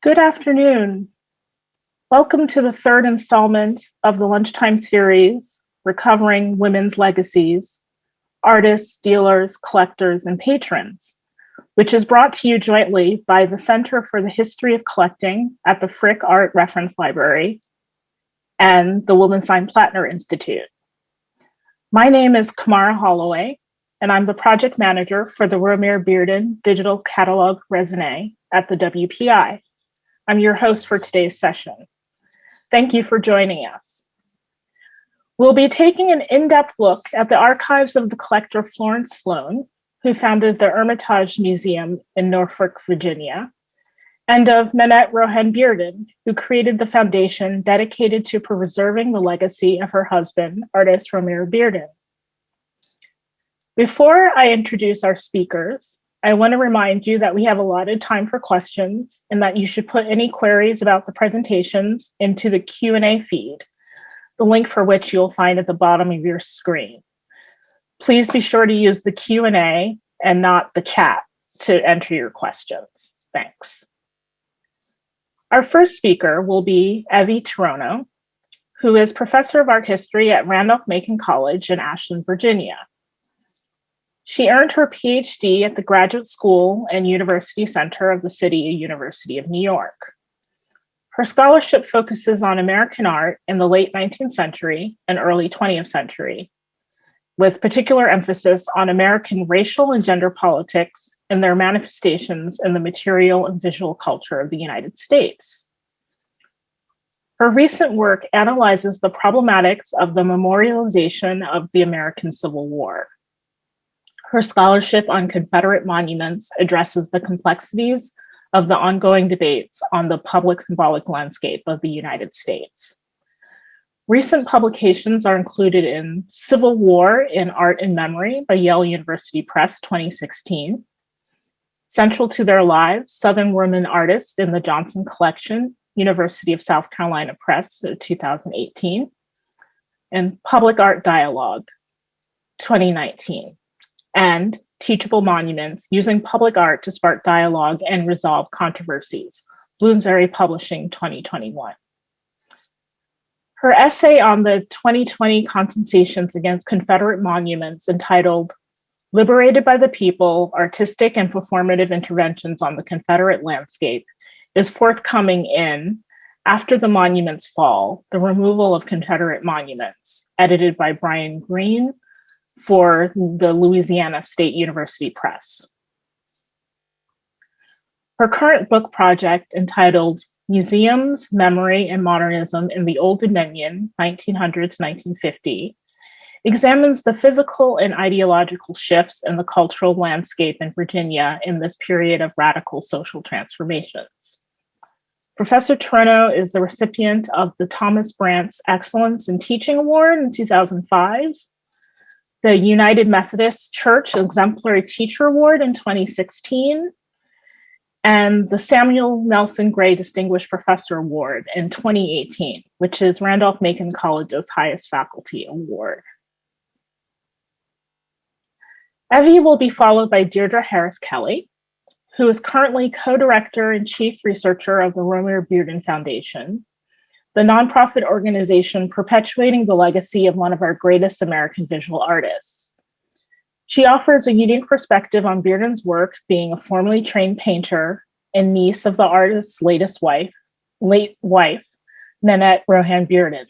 Good afternoon. Welcome to the third installment of the Lunchtime series, Recovering Women's Legacies, Artists, Dealers, Collectors, and Patrons, which is brought to you jointly by the Center for the History of Collecting at the Frick Art Reference Library and the Wildenstein-Plattner Institute. My name is Kamara Holloway, and I'm the project manager for the Romare Bearden Digital Catalog Raisonné at the WPI. I'm your host for today's session. Thank you for joining us. We'll be taking an in-depth look at the archives of the collector Florence Sloan, who founded the Hermitage Museum in Norfolk, Virginia, and of Nanette Rohan Bearden, who created the foundation dedicated to preserving the legacy of her husband, artist Romare Bearden. Before I introduce our speakers, I want to remind you that we have allotted time for questions and that you should put any queries about the presentations into the Q&A feed, the link for which you'll find at the bottom of your screen. Please be sure to use the Q&A and not the chat to enter your questions. Thanks. Our first speaker will be Evie Turono, who is Professor of Art History at Randolph-Macon College in Ashland, Virginia. She earned her PhD at the Graduate School and University Center of the City University of New York. Her scholarship focuses on American art in the late 19th century and early 20th century, with particular emphasis on American racial and gender politics and their manifestations in the material and visual culture of the United States. Her recent work analyzes the problematics of the memorialization of the American Civil War. Her scholarship on Confederate monuments addresses the complexities of the ongoing debates on the public symbolic landscape of the United States. Recent publications are included in Civil War in Art and Memory by Yale University Press, 2016, Central to Their Lives, Southern Women Artists in the Johnson Collection, University of South Carolina Press, 2018, and Public Art Dialogue, 2019. And Teachable Monuments, Using Public Art to Spark Dialogue and Resolve Controversies, Bloomsbury Publishing, 2021. Her essay on the 2020 contestations against Confederate monuments, entitled Liberated by the People, Artistic and Performative Interventions on the Confederate Landscape, is forthcoming in After the Monuments Fall, The Removal of Confederate Monuments, edited by Brian Green, for the Louisiana State University Press. Her current book project, entitled Museums, Memory, and Modernism in the Old Dominion, 1900 to 1950, examines the physical and ideological shifts in the cultural landscape in Virginia in this period of radical social transformations. Professor Turono is the recipient of the Thomas Brantz Excellence in Teaching Award in 2005, the United Methodist Church Exemplary Teacher Award in 2016, and the Samuel Nelson Gray Distinguished Professor Award in 2018, which is Randolph-Macon College's highest faculty award. Evie will be followed by Deirdre Harris Kelly, who is currently co-director and chief researcher of the Romare Bearden Foundation, the nonprofit organization perpetuating the legacy of one of our greatest American visual artists. She offers a unique perspective on Bearden's work, being a formerly trained painter and niece of the artist's late wife, Nanette Rohan Bearden.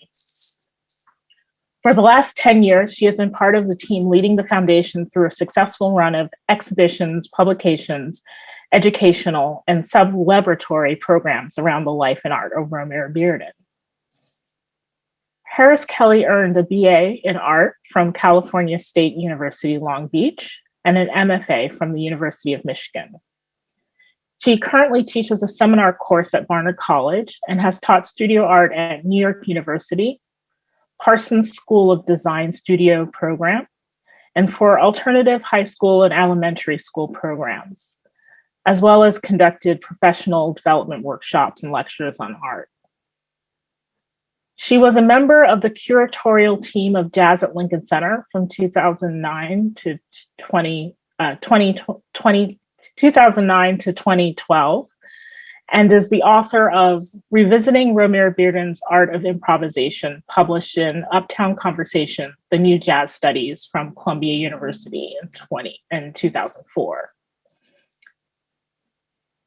For the last 10 years, she has been part of the team leading the foundation through a successful run of exhibitions, publications, educational, and sub-laboratory programs around the life and art of Romare Bearden. Harris Kelly earned a BA in art from California State University, Long Beach, and an MFA from the University of Michigan. She currently teaches a seminar course at Barnard College and has taught studio art at New York University, Parsons School of Design Studio Program, and for alternative high school and elementary school programs, as well as conducted professional development workshops and lectures on art. She was a member of the curatorial team of Jazz at Lincoln Center from 2009 to 2012, and is the author of Revisiting Romare Bearden's Art of Improvisation, published in Uptown Conversation, The New Jazz Studies from Columbia University in 2004.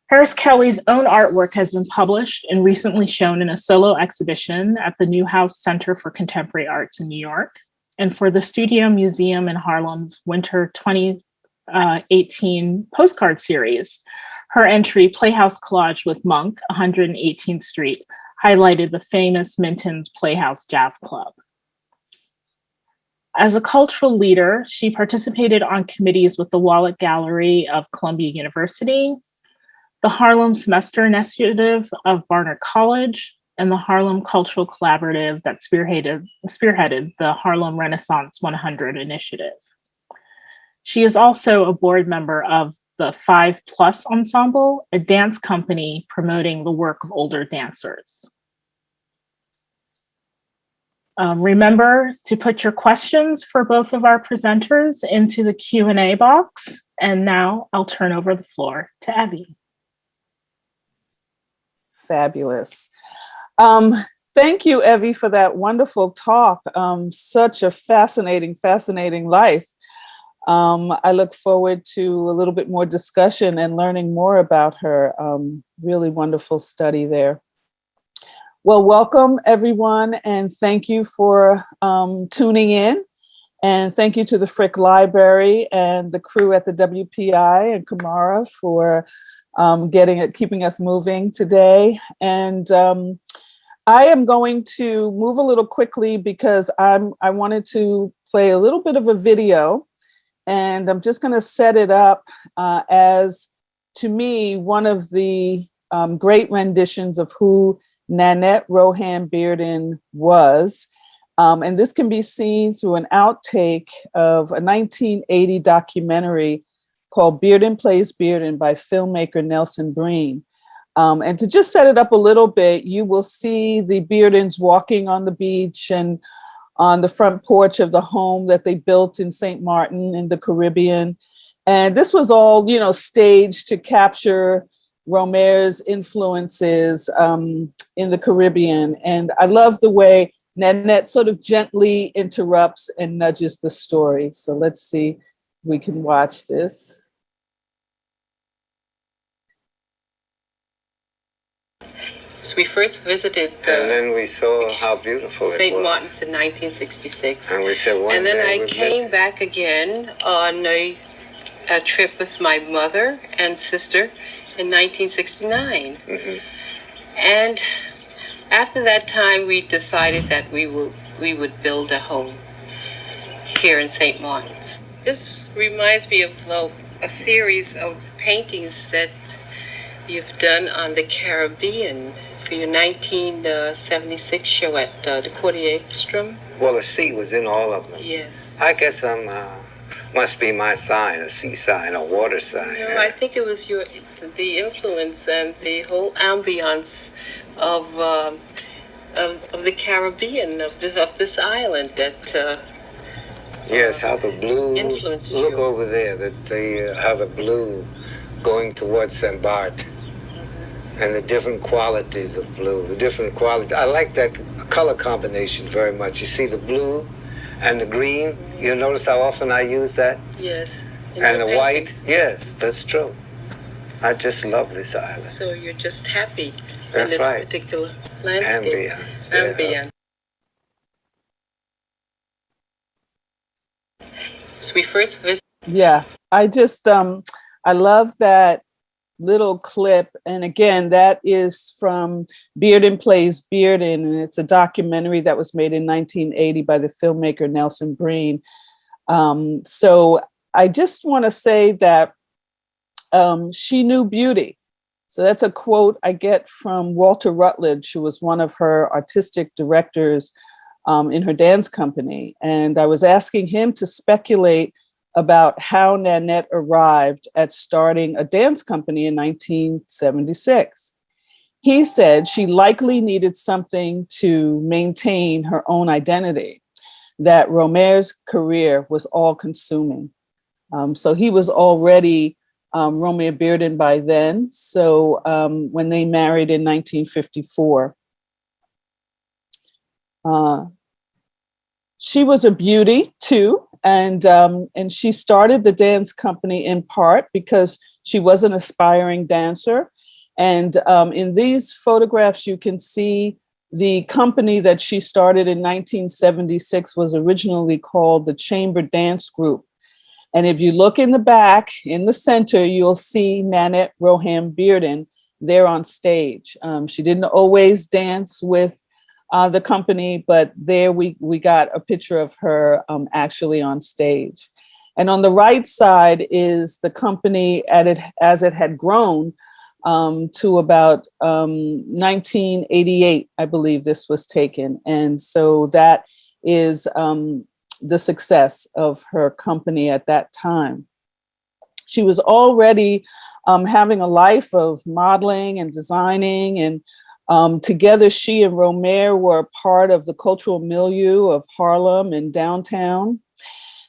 Harris Kelly's own artwork has been published and recently shown in a solo exhibition at the Newhouse Center for Contemporary Arts in New York, and for the Studio Museum in Harlem's Winter 2018 postcard series. Her entry, Playhouse Collage with Monk, 118th Street, highlighted the famous Minton's Playhouse Jazz Club. As a cultural leader, she participated on committees with the Wallack Gallery of Columbia University, the Harlem Semester Initiative of Barnard College, and the Harlem Cultural Collaborative that spearheaded the Harlem Renaissance 100 initiative. She is also a board member of the 5 Plus Ensemble, a dance company promoting the work of older dancers. Remember to put your questions for both of our presenters into the Q&A box. And now I'll turn over the floor to Evie. Fabulous. Thank you, Evie, for that wonderful talk. Such a fascinating life. I look forward to a little bit more discussion and learning more about her. Really wonderful study there. Well, welcome everyone, and thank you for tuning in. And thank you to the Frick Library and the crew at the WPI and Kamara for keeping us moving today. And I am going to move a little quickly because I wanted to play a little bit of a video, and I'm just going to set it up as, to me, one of the great renditions of who Nanette Rohan Bearden was. And this can be seen through an outtake of a 1980 documentary called Bearden Plays Bearden by filmmaker Nelson Breen. And to just set it up a little bit, you will see the Beardens walking on the beach and on the front porch of the home that they built in St. Martin in the Caribbean. And this was all, staged to capture Romare's influences in the Caribbean. And I love the way Nanette sort of gently interrupts and nudges the story. So let's see if we can watch this. So we first visited and then we saw how beautiful it was. St. Martin's in 1966. And we said one And then day I came back again on a trip with my mother and sister in 1969. Mm-hmm. And after that time, we decided that we would build a home here in St. Martin's. This reminds me of a series of paintings that you've done on the Caribbean for your 1976 show at the Quartier-Ekstrom. Well, the sea was in all of them. Yes. I guess must be my sign, a sea sign, a water sign. No, I think it was the influence and the whole ambiance of the Caribbean, of this island that. Yes, how the blue. Influenced look you. over there. How the blue going towards St. Bart. And the different qualities of blue, the different qualities. I like that color combination very much. You see the blue and the green. You notice how often I use that? Yes. And the white. Yes, that's true. I just love this island. So you're just happy That's in this right. particular landscape. Ambience. Yeah. Ambience. So we first visited. Yeah, I just, I love that little clip. And again, that is from Bearden Plays Bearden, and it's a documentary that was made in 1980 by the filmmaker Nelson Breen. So I just want to say that she knew beauty. So that's a quote I get from Walter Rutledge, who was one of her artistic directors in her dance company. And I was asking him to speculate about how Nanette arrived at starting a dance company in 1976. He said she likely needed something to maintain her own identity, that Romare's career was all consuming. So he was already Romare Bearden by then. So when they married in 1954. She was a beauty too, and she started the dance company in part because she was an aspiring dancer. And in these photographs, you can see the company that she started in 1976 was originally called the Chamber Dance Group. And if you look in the back, in the center, you'll see Nanette Roham Bearden there on stage. She didn't always dance with the company, but there we got a picture of her actually on stage. And on the right side is the company as it had grown to about 1988, I believe this was taken. And so that is the success of her company at that time. She was already having a life of modeling and designing, and together she and Romare were part of the cultural milieu of Harlem and downtown.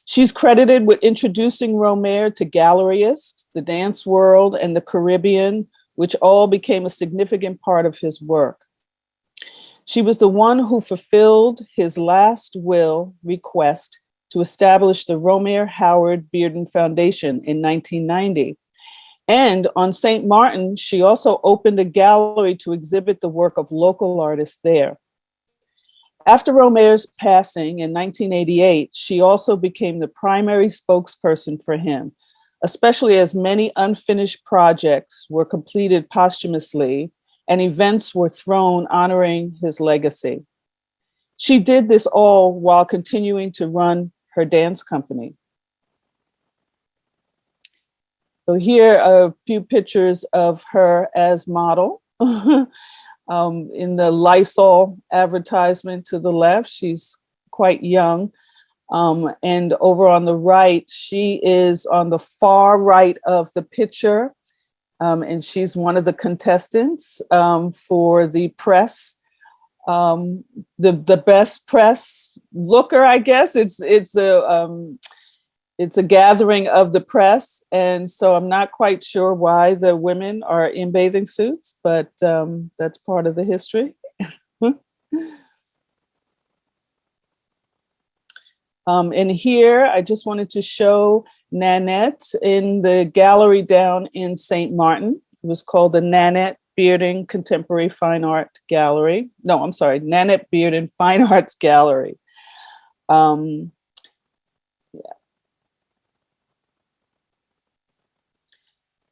She's credited with introducing Romare to gallerists, the dance world, and the Caribbean, which all became a significant part of his work. She was the one who fulfilled his last will request to establish the Romare Howard Bearden Foundation in 1990. And on St. Martin, she also opened a gallery to exhibit the work of local artists there. After Romare's passing in 1988, she also became the primary spokesperson for him, especially as many unfinished projects were completed posthumously and events were thrown honoring his legacy. She did this all while continuing to run her dance company. So here are a few pictures of her as model. In the Lysol advertisement to the left, she's quite young. And over on the right, she is on the far right of the picture. And she's one of the contestants for the press, the best press looker, I guess. It's a gathering of the press. And so I'm not quite sure why the women are in bathing suits, but that's part of the history. And here, I just wanted to show Nanette in the gallery down in St. Martin. It was called the Nanette Bearden Contemporary Fine Art Gallery. No, I'm sorry, Nanette Bearden Fine Arts Gallery.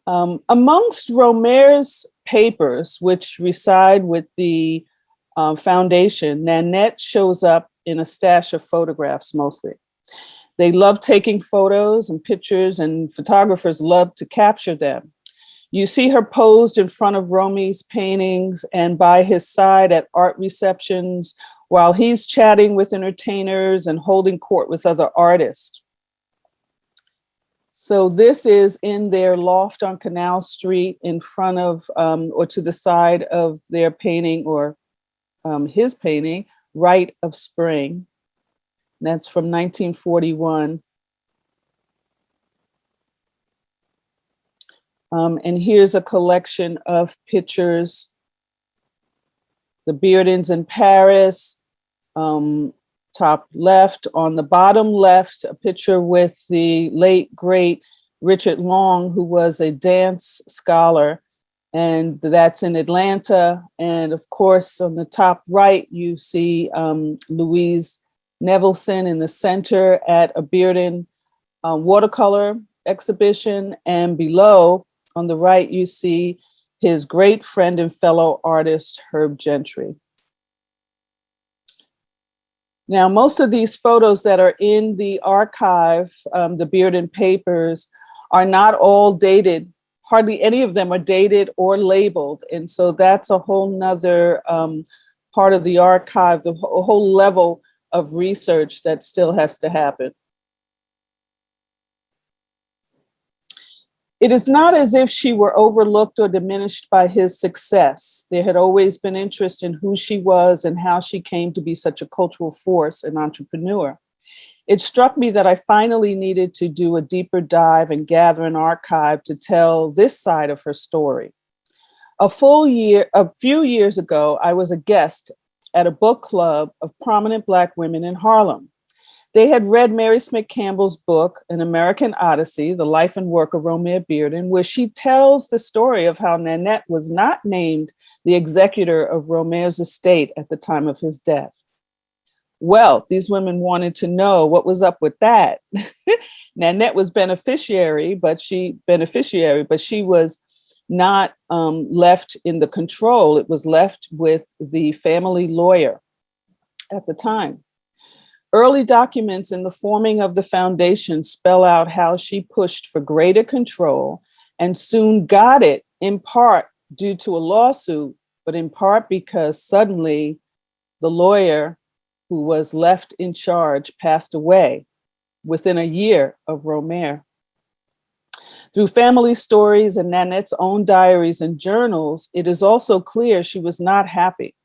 Amongst Romare's papers, which reside with the foundation, Nanette shows up in a stash of photographs mostly. They love taking photos and pictures, and photographers love to capture them. You see her posed in front of Romy's paintings and by his side at art receptions while he's chatting with entertainers and holding court with other artists. So this is in their loft on Canal Street in front of, or to the side of their painting, or his painting, Rite of Spring. And that's from 1941. And here's a collection of pictures. The Beardens in Paris, top left. On the bottom left, a picture with the late, great Richard Long, who was a dance scholar, and that's in Atlanta. And of course, on the top right, you see Louise Nevelson in the center at a Bearden watercolor exhibition. And below, on the right, you see his great friend and fellow artist, Herb Gentry. Now, most of these photos that are in the archive, the Bearden papers, are not all dated. Hardly any of them are dated or labeled. And so that's a whole nother part of the archive, the whole level of research that still has to happen. It is not as if she were overlooked or diminished by his success. There had always been interest in who she was and how she came to be such a cultural force and entrepreneur. It struck me that I finally needed to do a deeper dive and gather an archive to tell this side of her story. A few years ago, I was a guest at a book club of prominent Black women in Harlem. They had read Mary Smith Campbell's book, An American Odyssey, The Life and Work of Romare Bearden, where she tells the story of how Nanette was not named the executor of Romare's estate at the time of his death. Well, these women wanted to know what was up with that. Nanette was beneficiary, but she was not left in the control. It was left with the family lawyer at the time. Early documents in the forming of the foundation spell out how she pushed for greater control and soon got it, in part due to a lawsuit, but in part because suddenly the lawyer who was left in charge passed away within a year of Romare. Through family stories and Nanette's own diaries and journals, it is also clear she was not happy.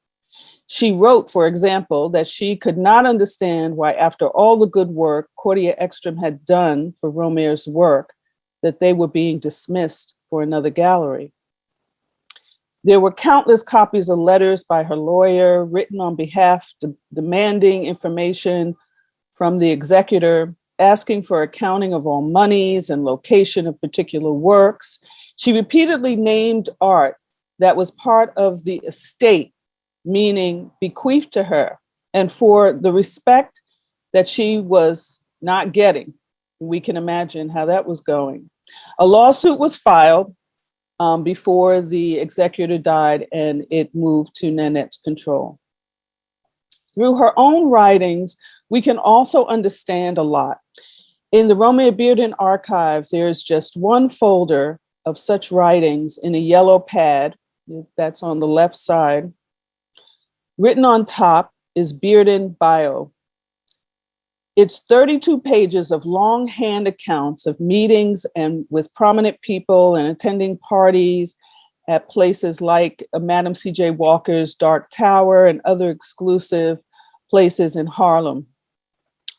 She wrote, for example, that she could not understand why, after all the good work Cordia Ekstrom had done for Romare's work, that they were being dismissed for another gallery. There were countless copies of letters by her lawyer written on behalf, demanding information from the executor, asking for accounting of all monies and location of particular works. She repeatedly named art that was part of the estate, meaning bequeathed to her, and for the respect that she was not getting. We can imagine how that was going. A lawsuit was filed before the executor died, and it moved to Nanette's control. Through her own writings, we can also understand a lot. In the Romare Bearden archive, there's just one folder of such writings in a yellow pad, that's on the left side. Written on top is Bearden Bio. It's 32 pages of longhand accounts of meetings and with prominent people and attending parties at places like Madam C.J. Walker's Dark Tower and other exclusive places in Harlem.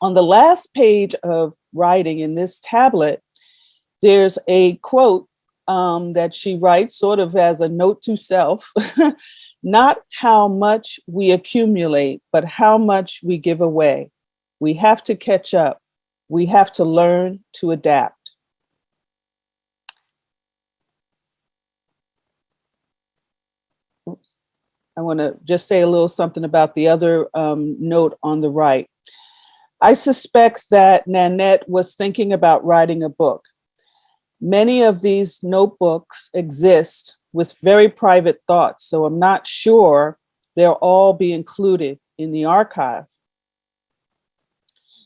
On the last page of writing in this tablet, there's a quote that she writes sort of as a note to self. Not how much we accumulate, but how much we give away. We have to catch up. We have to learn to adapt. Oops. I want to just say a little something about the other note on the right. I suspect that Nanette was thinking about writing a book. Many of these notebooks exist with very private thoughts, so I'm not sure they'll all be included in the archive.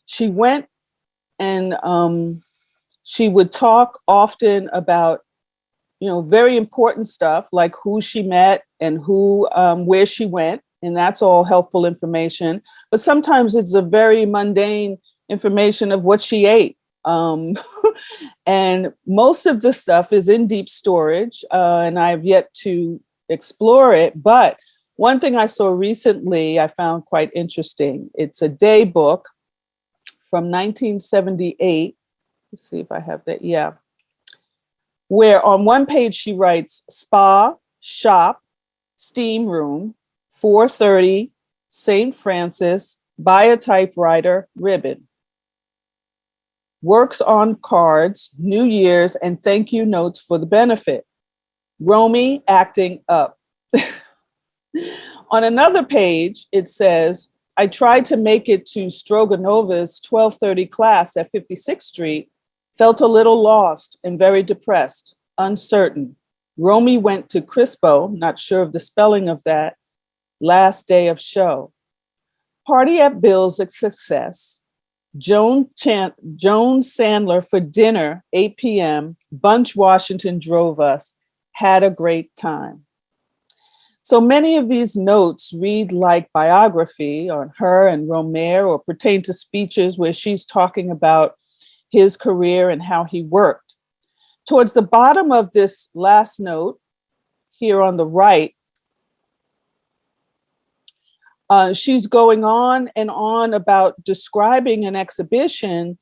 She went and she would talk often about, very important stuff like who she met and where she went, and that's all helpful information. But sometimes it's a very mundane information of what she ate. And most of the stuff is in deep storage, and I've yet to explore it. But one thing I saw recently, I found quite interesting. It's a day book from 1978. Let's see if I have that. Yeah. Where on one page she writes spa, shop, steam room, 4:30, St. Francis, buy a typewriter, ribbon. Works on cards, New Year's, and thank you notes for the benefit. Romy acting up. On another page, it says, I tried to make it to Stroganova's 12:30 class at 56th Street, felt a little lost and very depressed, uncertain. Romy went to Crispo, not sure of the spelling of that, last day of show. Party at Bill's a success. Joan Sandler for dinner, 8 p.m. Bunch Washington drove us, had a great time. So many of these notes read like biography on her and Romare or pertain to speeches where she's talking about his career and how he worked. Towards the bottom of this last note, here on the right, She's going on and on about describing an exhibition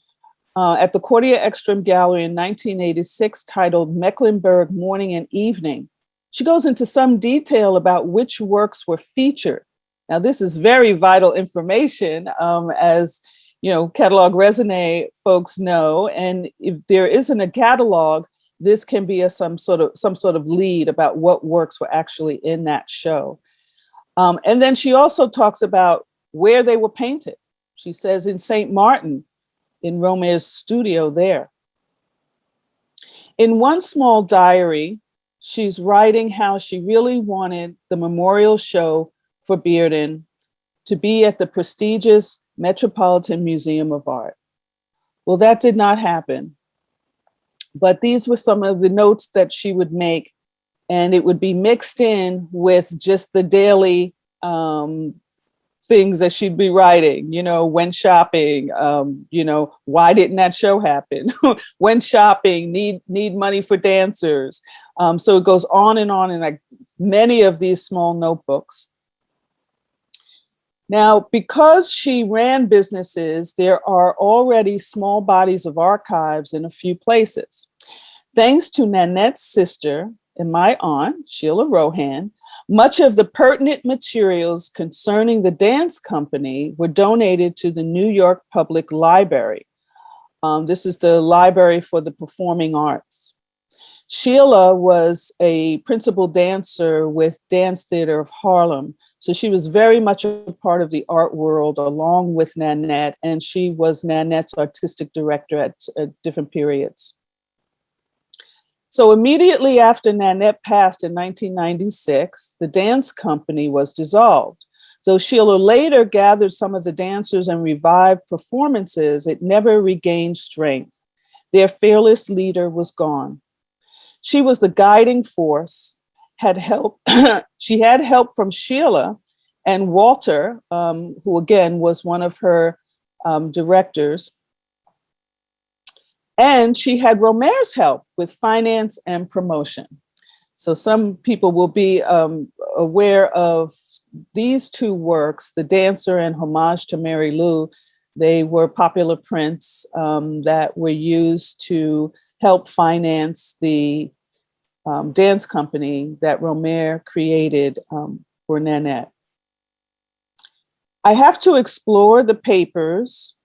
at the Cordia Ekstrom Gallery in 1986 titled Mecklenburg Morning and Evening. She goes into some detail about which works were featured. Now, this is very vital information, as you know, Catalog Raisonné folks know, and if there isn't a catalog, this can be some sort of lead about what works were actually in that show. And then she also talks about where they were painted. She says in St. Martin, in Romaire's studio there. In one small diary, she's writing how she really wanted the memorial show for Bearden to be at the prestigious Metropolitan Museum of Art. Well, that did not happen. But these were some of the notes that she would make, and it would be mixed in with just the daily things that she'd be writing, you know, when shopping, you know, why didn't that show happen? When shopping, need money for dancers. So it goes on in like many of these small notebooks. Now, because she ran businesses, there are already small bodies of archives in a few places. Thanks to Nanette's sister and my aunt, Sheila Rohan, much of the pertinent materials concerning the dance company were donated to the New York Public Library. This is the Library for the Performing Arts. Sheila was a principal dancer with Dance Theater of Harlem, so she was very much a part of the art world along with Nanette, and she was Nanette's artistic director at different periods. So immediately after Nanette passed in 1996, the dance company was dissolved. Though Sheila later gathered some of the dancers and revived performances, it never regained strength. Their fearless leader was gone. She was the guiding force, had help. She had help from Sheila and Walter, who again was one of her directors. And she had Romaire's help with finance and promotion. So some people will be aware of these two works, The Dancer and Homage to Mary Lou. They were popular prints that were used to help finance the dance company that Romaire created for Nanette. I have to explore the papers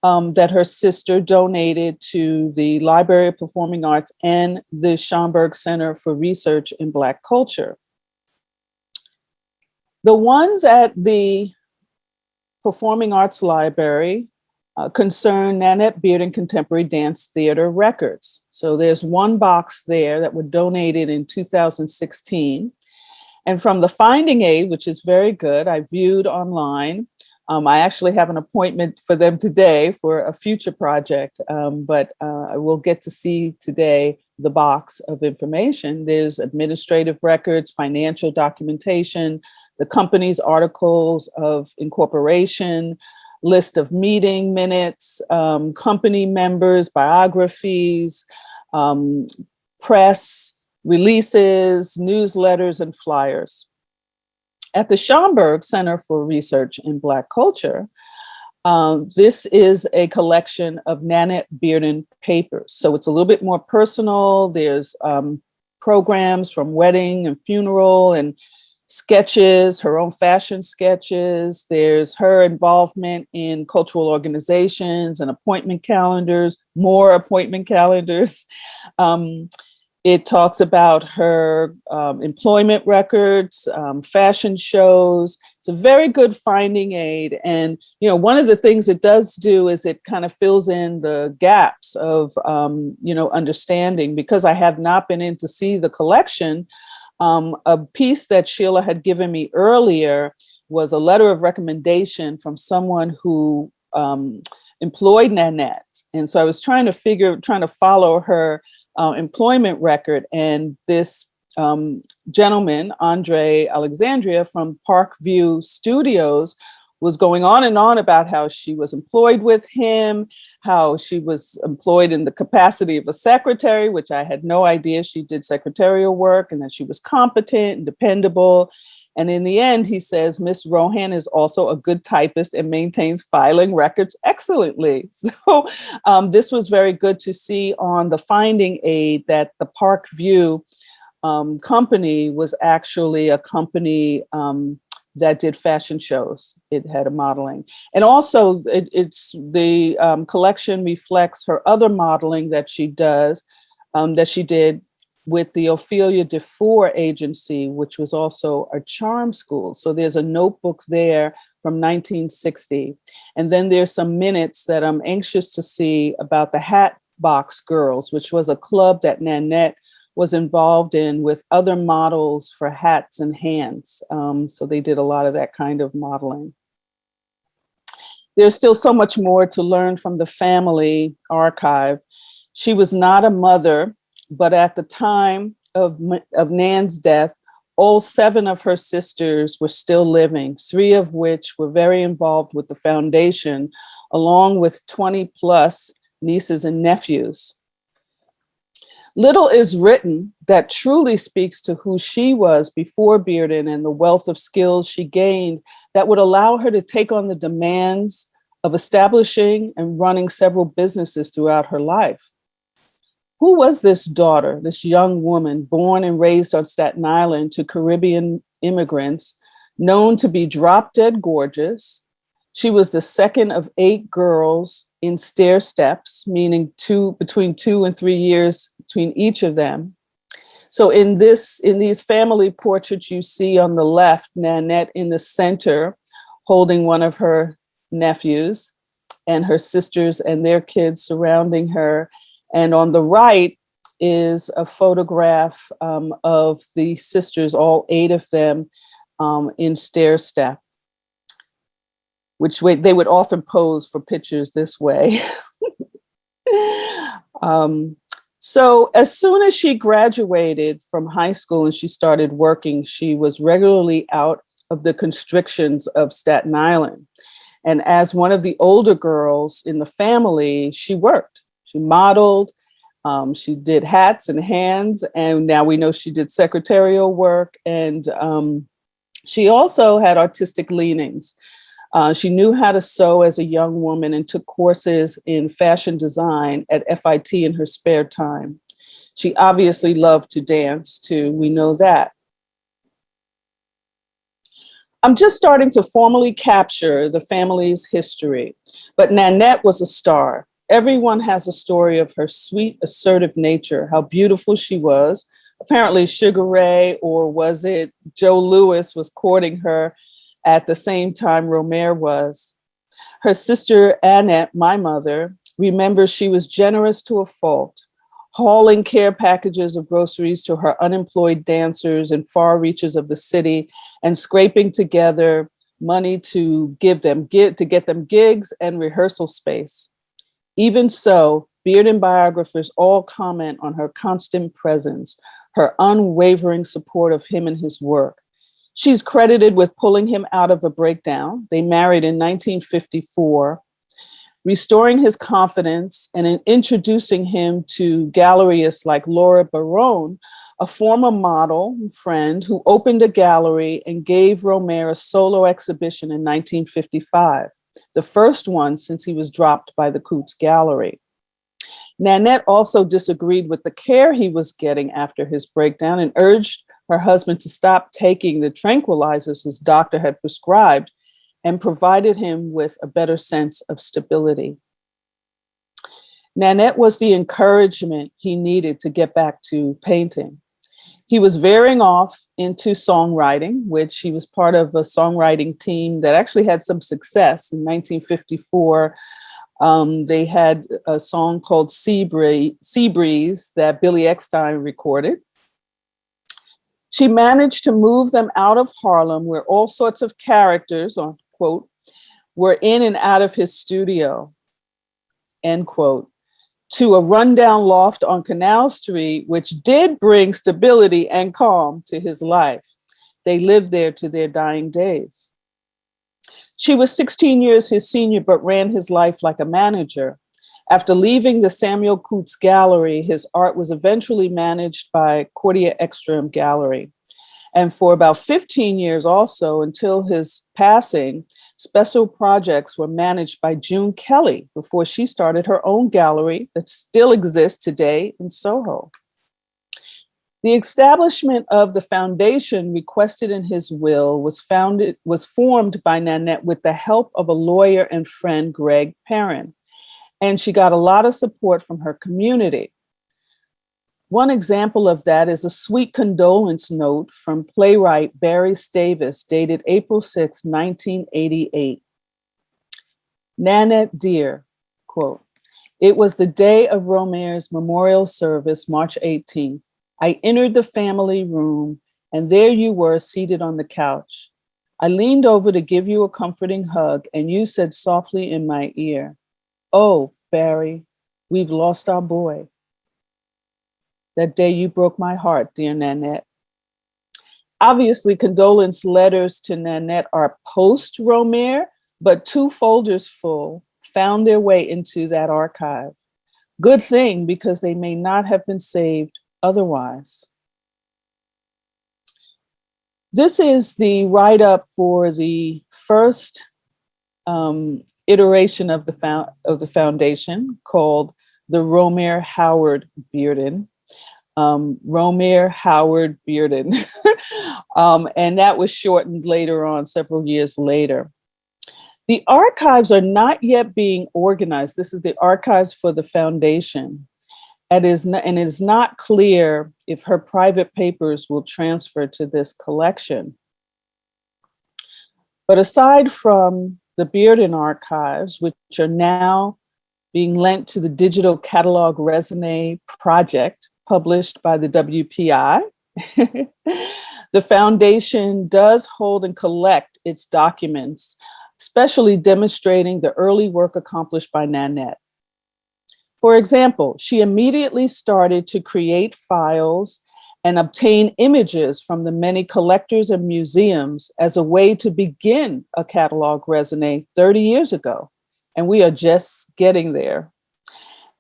that her sister donated to the Library of Performing Arts and the Schomburg Center for Research in Black Culture. The ones at the Performing Arts Library concern Nanette Bearden Contemporary Dance Theater records. So there's one box there that were donated in 2016. And from the finding aid, which is very good, I viewed online. I actually have an appointment for them today for a future project, but I will get to see today the box of information. There's administrative records, financial documentation, the company's articles of incorporation, list of meeting minutes, company members, biographies, press releases, newsletters, and flyers. At the Schomburg Center for Research in Black Culture, this is a collection of Nanette Bearden papers. So it's a little bit more personal. There's programs from wedding and funeral and sketches, her own fashion sketches. There's her involvement in cultural organizations and appointment calendars, more appointment calendars. It talks about her employment records, fashion shows. It's a very good finding aid. And, you know, one of the things it does do is it kind of fills in the gaps of, you know, understanding. Because I have not been in to see the collection, a piece that Sheila had given me earlier was a letter of recommendation from someone who employed Nanette. And so I was trying to follow her employment record, and this gentleman, Andre Alexandria from Parkview Studios, was going on and on about how she was employed with him, how she was employed in the capacity of a secretary, which I had no idea she did secretarial work, and that she was competent and dependable. And in the end, he says, Miss Rohan is also a good typist and maintains filing records excellently. So this was very good to see on the finding aid that the Park View company was actually a company that did fashion shows. It had a modeling. And also it's the collection reflects her other modeling that she does, that she did with the Ophelia Dufour Agency, which was also a charm school. So there's a notebook there from 1960. And then there's some minutes that I'm anxious to see about the Hat Box Girls, which was a club that Nanette was involved in with other models for hats and hands. So they did a lot of that kind of modeling. There's still so much more to learn from the family archive. She was not a mother, but at the time of Nan's death, all 7 of her sisters were still living, 3 of which were very involved with the foundation, along with 20 plus nieces and nephews. Little is written that truly speaks to who she was before Bearden and the wealth of skills she gained that would allow her to take on the demands of establishing and running several businesses throughout her life. Who was this daughter, this young woman born and raised on Staten Island to Caribbean immigrants, known to be drop dead gorgeous? She was the second of 8 girls in stair steps, meaning between 2 and 3 years between each of them. So in these family portraits, you see on the left, Nanette in the center, holding one of her nephews, and her sisters and their kids surrounding her. And on the right is a photograph of the sisters, all 8 of them, in stair step, which they would often pose for pictures this way. So as soon as she graduated from high school and she started working, she was regularly out of the constrictions of Staten Island. And as one of the older girls in the family, she worked. She modeled, she did hats and hands, and now we know she did secretarial work, and she also had artistic leanings. She knew how to sew as a young woman and took courses in fashion design at FIT in her spare time. She obviously loved to dance too, we know that. I'm just starting to formally capture the family's history, but Nanette was a star. Everyone has a story of her sweet, assertive nature, how beautiful she was. Apparently Sugar Ray, or was it Joe Louis, was courting her at the same time Romare was. Her sister Annette, my mother, remembers she was generous to a fault, hauling care packages of groceries to her unemployed dancers in far reaches of the city and scraping together money to get them gigs and rehearsal space. Even so, Bearden biographers all comment on her constant presence, her unwavering support of him and his work. She's credited with pulling him out of a breakdown. They married in 1954, restoring his confidence and in introducing him to gallerists like Laura Barone, a former model friend who opened a gallery and gave Romare a solo exhibition in 1955, the first one since he was dropped by the Coots Gallery. Nanette also disagreed with the care he was getting after his breakdown and urged her husband to stop taking the tranquilizers his doctor had prescribed and provided him with a better sense of stability. Nanette was the encouragement he needed to get back to painting. He was veering off into songwriting, which he was part of a songwriting team that actually had some success. In 1954, they had a song called Sea Breeze that Billy Eckstine recorded. She managed to move them out of Harlem, where all sorts of characters, unquote, were in and out of his studio, end quote, to a rundown loft on Canal Street, which did bring stability and calm to his life. They lived there to their dying days. She was 16 years his senior, but ran his life like a manager. After leaving the Samuel Coots Gallery, his art was eventually managed by Cordia Ekstrom Gallery. And for about 15 years also, until his passing, special projects were managed by June Kelly before she started her own gallery that still exists today in Soho. The establishment of the foundation requested in his will was formed by Nanette with the help of a lawyer and friend, Greg Perrin, and she got a lot of support from her community. One example of that is a sweet condolence note from playwright Barry Stavis, dated April 6, 1988. Nanette dear, quote, "It was the day of Romaire's memorial service, March 18th. I entered the family room, and there you were seated on the couch. I leaned over to give you a comforting hug, and you said softly in my ear, 'Oh, Barry, we've lost our boy.' That day you broke my heart, dear Nanette." Obviously, condolence letters to Nanette are post-Romaire, but 2 folders full found their way into that archive. Good thing, because they may not have been saved otherwise. This is the write-up for the first iteration of the foundation, called the Romaire Howard Bearden. Romaire Howard Bearden. And that was shortened later on, several years later. The archives are not yet being organized. This is the archives for the foundation. It is not clear if her private papers will transfer to this collection. But aside from the Bearden archives, which are now being lent to the Digital Catalog Raisonné project published by the WPI, the foundation does hold and collect its documents, especially demonstrating the early work accomplished by Nanette. For example, she immediately started to create files and obtain images from the many collectors and museums as a way to begin a catalog raisonné 30 years ago. And we are just getting there.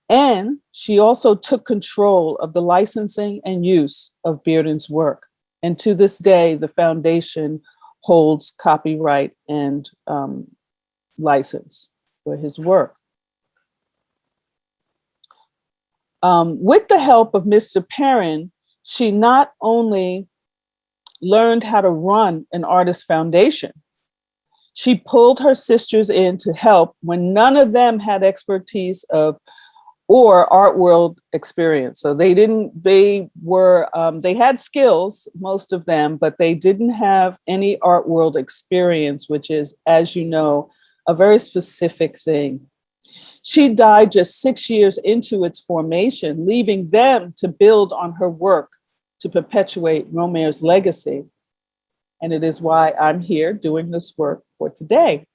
And she also took control of the licensing and use of Bearden's work. And to this day, the foundation holds copyright and license for his work. With the help of Mr. Perrin, she not only learned how to run an artist foundation, she pulled her sisters in to help when none of them had expertise or art world experience. So they had skills, most of them, but they didn't have any art world experience, which is, as you know, a very specific thing. She died just 6 years into its formation, leaving them to build on her work to perpetuate Romaire's legacy. And it is why I'm here doing this work for today.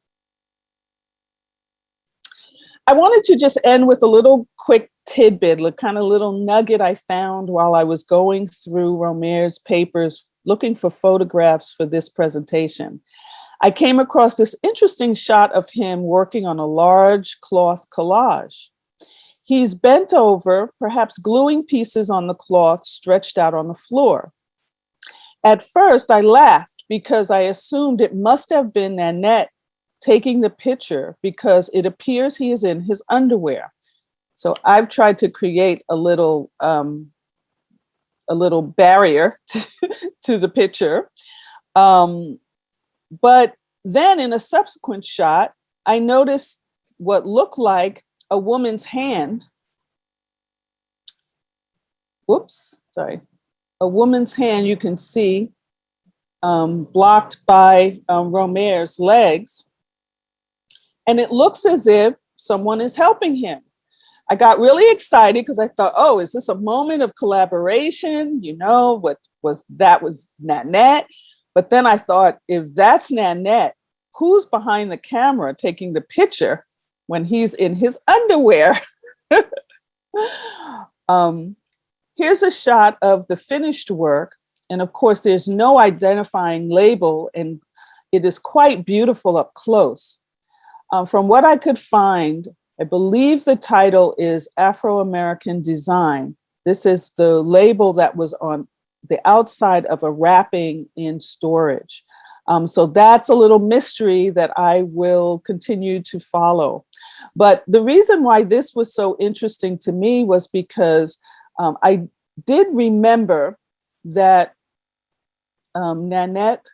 I wanted to just end with a little quick tidbit, a kind of little nugget I found while I was going through Romaire's papers, looking for photographs for this presentation. I came across this interesting shot of him working on a large cloth collage. He's bent over, perhaps gluing pieces on the cloth stretched out on the floor. At first, I laughed because I assumed it must have been Nanette taking the picture, because it appears he is in his underwear. So I've tried to create a little barrier to the picture. But then in a subsequent shot, I noticed what looked like a woman's hand. A woman's hand, you can see, blocked by Romaire's legs. And it looks as if someone is helping him. I got really excited because I thought, oh, is this a moment of collaboration? You know, was Nanette. But then I thought, if that's Nanette, who's behind the camera taking the picture when he's in his underwear? Here's a shot of the finished work. And of course, there's no identifying label, and it is quite beautiful up close. From what I could find, I believe the title is Afro-American Design. This is the label that was on the outside of a wrapping in storage. So that's a little mystery that I will continue to follow. But the reason why this was so interesting to me was because I did remember that Nanette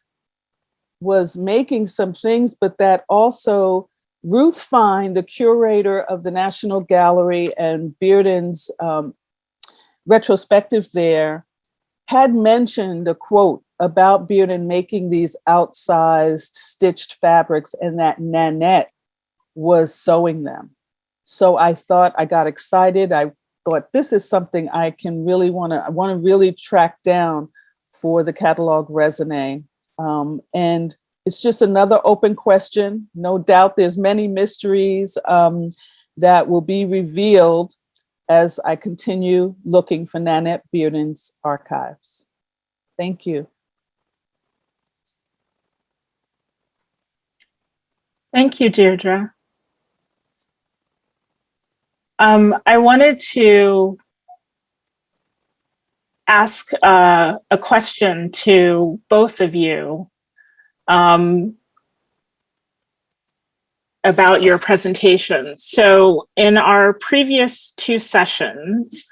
was making some things, but that also Ruth Fine, the curator of the National Gallery and Bearden's retrospective there, had mentioned a quote about Bearden making these outsized stitched fabrics and that Nanette was sewing them. So I got excited. I thought this is something I can really want to really track down for the catalog raisonné. And it's just another open question. No doubt there's many mysteries that will be revealed as I continue looking for Nanette Bearden's archives. Thank you. Thank you, Deirdre. I wanted to ask a question to both of you about your presentation. So in our previous two sessions,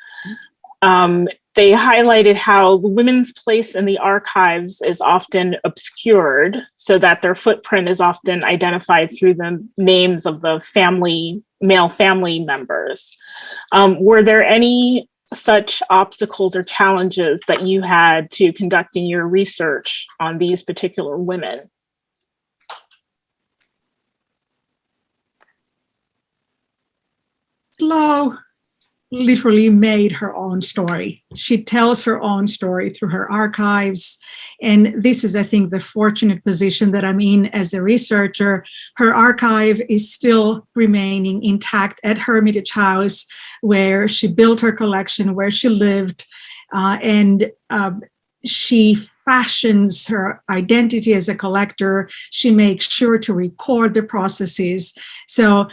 they highlighted how the women's place in the archives is often obscured so that their footprint is often identified through the names of the male family members. Were there any such obstacles or challenges that you had to conducting your research on these particular women? Flo literally made her own story. She tells her own story through her archives. And this is, I think, the fortunate position that I'm in as a researcher. Her archive is still remaining intact at Hermitage House, where she built her collection, where she lived, and she fashions her identity as a collector. She makes sure to record the processes. So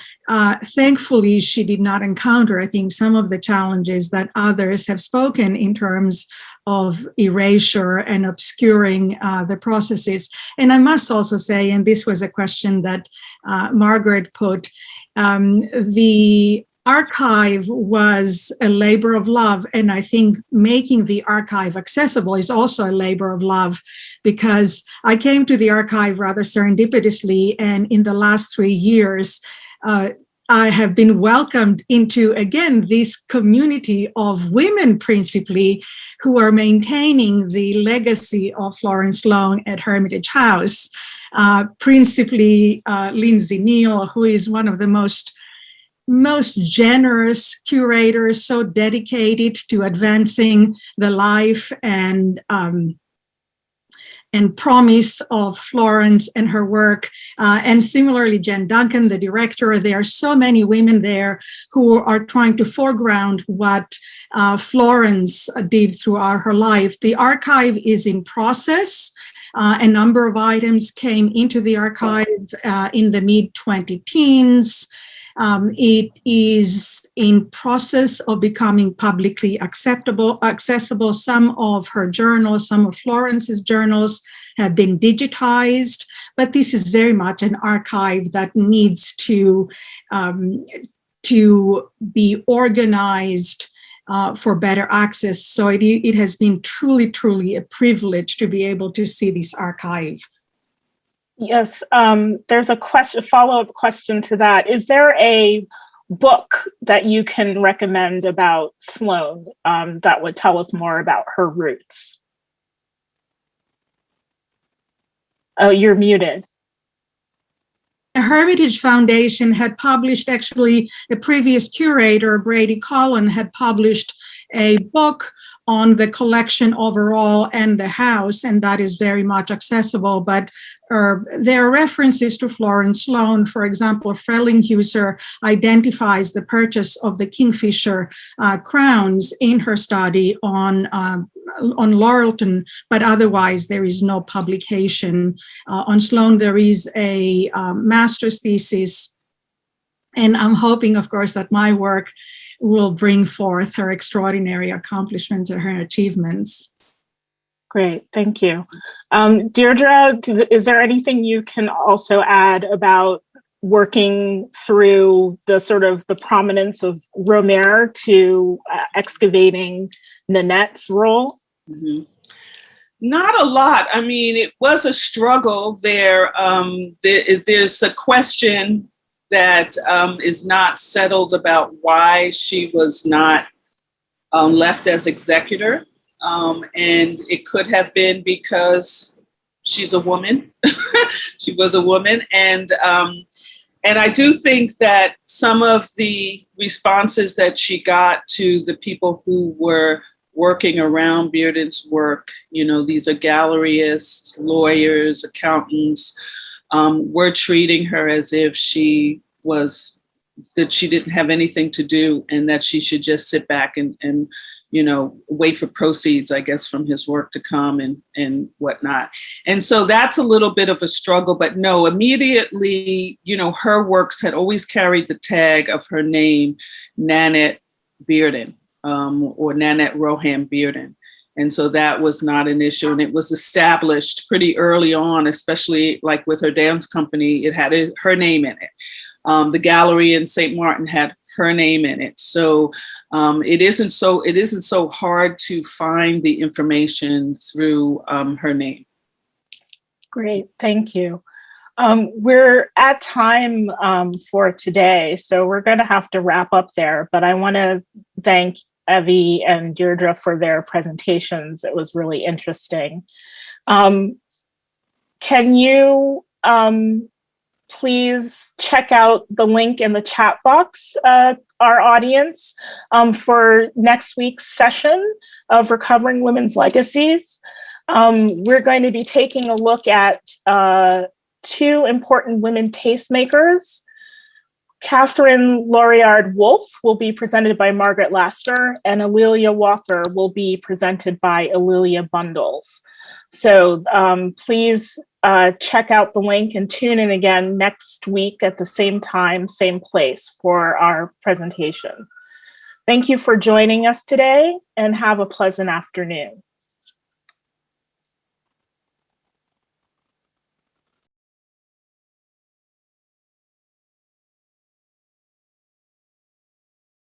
thankfully, she did not encounter, I think, some of the challenges that others have spoken in terms of erasure and obscuring the processes. And I must also say, and this was a question that Margaret put, the archive was a labor of love. And I think making the archive accessible is also a labor of love, because I came to the archive rather serendipitously. And in the last 3 years, I have been welcomed into, again, this community of women principally who are maintaining the legacy of Florence Sloan at Hermitage House. Principally Lindsay Neal, who is one of the most generous curators, so dedicated to advancing the life and promise of Florence and her work. And similarly, Jen Duncan, the director. There are so many women there who are trying to foreground what Florence did throughout her life. The archive is in process. A number of items came into the archive in the mid-2010s. It is in process of becoming publicly accessible. Some of her journals, some of Florence's journals have been digitized, but this is very much an archive that needs to be organized for better access. So it has been truly, truly a privilege to be able to see this archive. Yes, there's a follow-up question to that. Is there a book that you can recommend about Sloan that would tell us more about her roots? Oh, you're muted. The Hermitage Foundation had published, actually, a previous curator, Brady Collin, had published a book on the collection overall and the house, and that is very much accessible. But there are references to Florence Sloan. For example, Frellinghuser identifies the purchase of the Kingfisher crowns in her study on Laurelton, but otherwise there is no publication. On Sloan, there is a master's thesis, and I'm hoping, of course, that my work will bring forth her extraordinary accomplishments and her achievements. Great, thank you. Deirdre, is there anything you can also add about working through the sort of the prominence of Romer to excavating Nanette's role? Mhm. Not a lot. I mean, it was a struggle there. There's a question that is not settled about why she was not left as executor. And it could have been because she's a woman. She was a woman. And I do think that some of the responses that she got to the people who were working around Bearden's work, you know, these are gallerists, lawyers, accountants, were treating her as if that she didn't have anything to do and that she should just sit back and you know, wait for proceeds, I guess, from his work to come and whatnot. And so that's a little bit of a struggle, but no, immediately, you know, her works had always carried the tag of her name, Nanette Bearden, or Nanette Rohan Bearden. And so that was not an issue. And it was established pretty early on, especially like with her dance company, it had her name in it. The gallery in St. Martin had her name in it. So it isn't so hard to find the information through her name. Great, thank you. We're at time for today, so we're going to have to wrap up there, but I want to thank Evie and Deirdre for their presentations. It was really interesting. Can you please check out the link in the chat box, our audience, for next week's session of Recovering Women's Legacies. We're going to be taking a look at two important women tastemakers. Catherine Lauriard Wolf will be presented by Margaret Laster, and Alelia Walker will be presented by Alelia Bundles. So please check out the link and tune in again next week at the same time, same place for our presentation. Thank you for joining us today and have a pleasant afternoon.